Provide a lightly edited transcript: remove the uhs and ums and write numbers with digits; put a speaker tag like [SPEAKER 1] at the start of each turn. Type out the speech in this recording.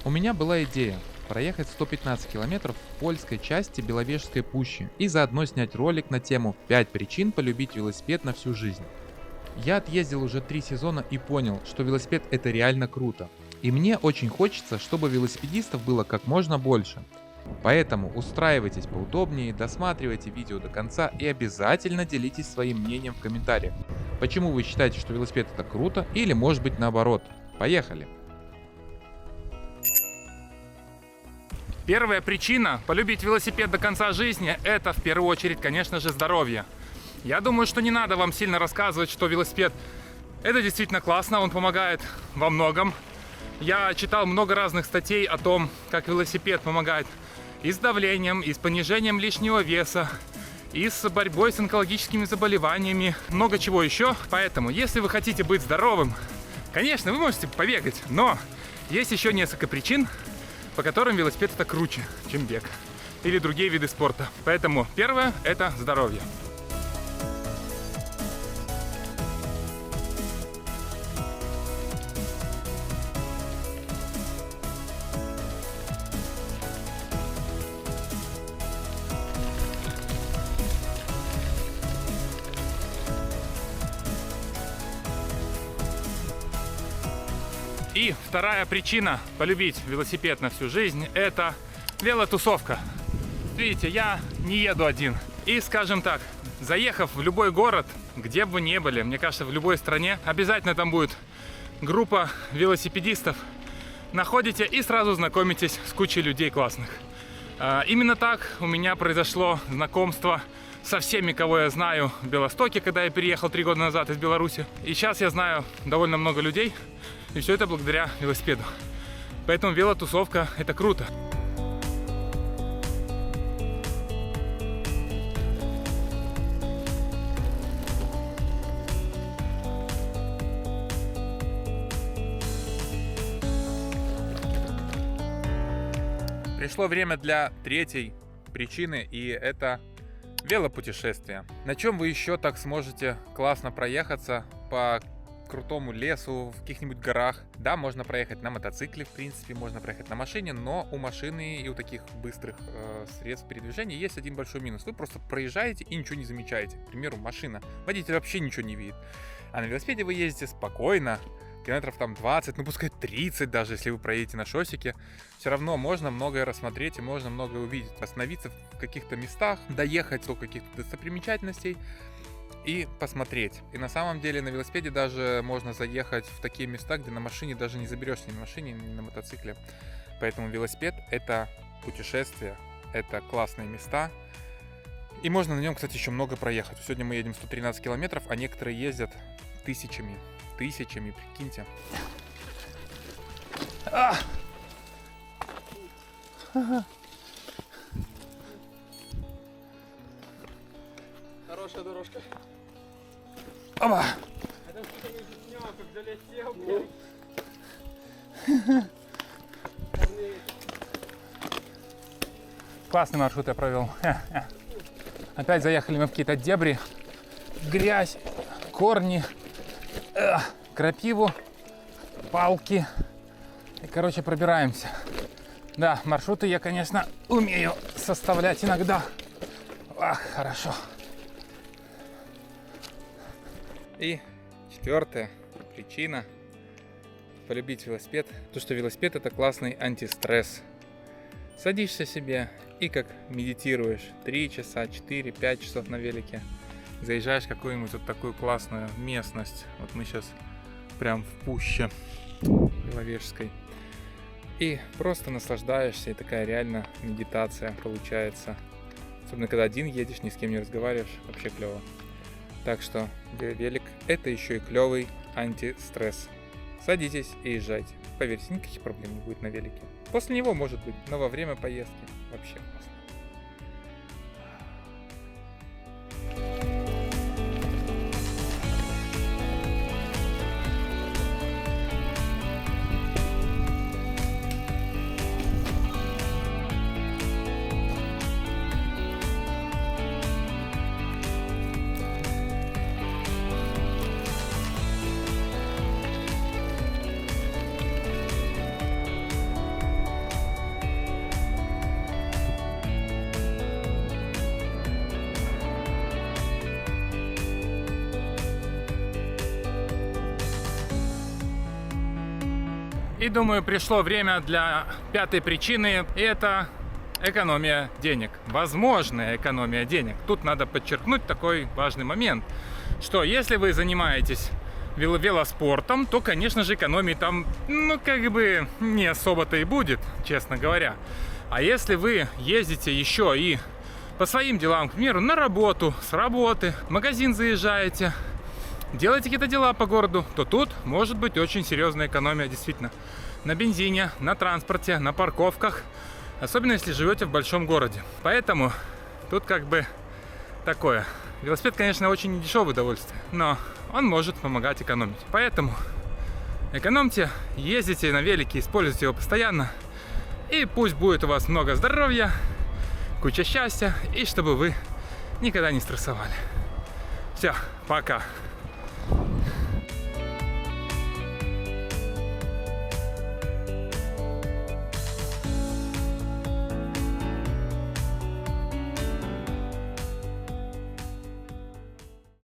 [SPEAKER 1] У меня была идея проехать 115 километров в польской части Беловежской пущи и заодно снять ролик на тему "5 причин полюбить велосипед на всю жизнь". Я отъездил уже 3 сезона и понял, что велосипед это реально круто. И мне очень хочется, чтобы велосипедистов было как можно больше. Поэтому устраивайтесь поудобнее, досматривайте видео до конца и обязательно делитесь своим мнением в комментариях. Почему вы считаете, что велосипед это круто или может быть наоборот? Поехали!
[SPEAKER 2] Первая причина полюбить велосипед до конца жизни – это в первую очередь, конечно же, здоровье. Я думаю, что не надо вам сильно рассказывать, что велосипед – это действительно классно, он помогает во многом. Я читал много разных статей о том, как велосипед помогает и с давлением, и с понижением лишнего веса, и с борьбой с онкологическими заболеваниями, много чего еще. Поэтому, если вы хотите быть здоровым, конечно, вы можете побегать, но есть еще несколько причин, по которым велосипед это круче, чем бег или другие виды спорта. Поэтому первое – это здоровье. И вторая причина полюбить велосипед на всю жизнь – это велотусовка. Видите, я не еду один. И, скажем так, заехав в любой город, где бы вы ни были, мне кажется, в любой стране, обязательно там будет группа велосипедистов. Находите и сразу знакомитесь с кучей людей классных. Именно так у меня произошло знакомство со всеми, кого я знаю в Белостоке, когда я переехал 3 года назад из Беларуси. И сейчас я знаю довольно много людей, и все это благодаря велосипеду. Поэтому велотусовка – это круто. Пришло время для третьей причины, и это велопутешествие. На чем вы еще так сможете классно проехаться по крутому лесу, в каких-нибудь горах? Да, можно проехать на мотоцикле, в принципе, можно проехать на машине, но у машины и у таких быстрых средств передвижения есть один большой минус. Вы просто проезжаете и ничего не замечаете. К примеру, машина. Водитель вообще ничего не видит. А на велосипеде вы ездите спокойно, километров там 20, ну пускай 30 даже, если вы проедете на шоссике. Все равно можно многое рассмотреть и можно многое увидеть. Остановиться в каких-то местах, доехать до каких-то достопримечательностей и посмотреть. И на самом деле на велосипеде даже можно заехать в такие места, где на машине даже не заберешься ни на машине, ни на мотоцикле. Поэтому велосипед — это путешествие, это классные места. И можно на нем, кстати, еще много проехать. Сегодня мы едем 113 километров, а некоторые ездят тысячами, прикиньте.
[SPEAKER 3] Хорошая дорожка.
[SPEAKER 2] Оба!
[SPEAKER 3] Это что-то не снял, как залетел, блин.
[SPEAKER 2] Классный маршрут я провел. Опять заехали мы в какие-то дебри, грязь, корни, крапиву, палки. И, короче, пробираемся. Да, маршруты я, конечно, умею составлять иногда. Ах, хорошо. И четвертая причина полюбить велосипед. То, что велосипед — это классный антистресс. Садишься себе и как медитируешь 3 часа, 4, 5 часов на велике. Заезжаешь в какую-нибудь вот такую классную местность. Вот мы сейчас прям в пуще Беловежской. И просто наслаждаешься, и такая реально медитация получается. Особенно когда один едешь, ни с кем не разговариваешь, вообще клево. Так что велик — это еще и клевый антистресс. Садитесь и езжайте. Поверьте, никаких проблем не будет на велике. После него может быть, но во время поездки вообще классно. И думаю, пришло время для пятой причины, и это экономия денег. Возможная экономия денег. Тут надо подчеркнуть такой важный момент, что если вы занимаетесь велоспортом, то, конечно же, экономии там, ну, как бы не особо-то и будет, честно говоря. А если вы ездите еще и по своим делам, к примеру, на работу, с работы, в магазин заезжаете, делаете какие-то дела по городу, то тут может быть очень серьезная экономия, действительно. На бензине, на транспорте, на парковках, особенно если живете в большом городе. Поэтому тут как бы такое. Велосипед, конечно, очень недешевое удовольствие, но он может помогать экономить. Поэтому экономьте, ездите на велике, используйте его постоянно. И пусть будет у вас много здоровья, куча счастья, и чтобы вы никогда не стрессовали. Все, пока.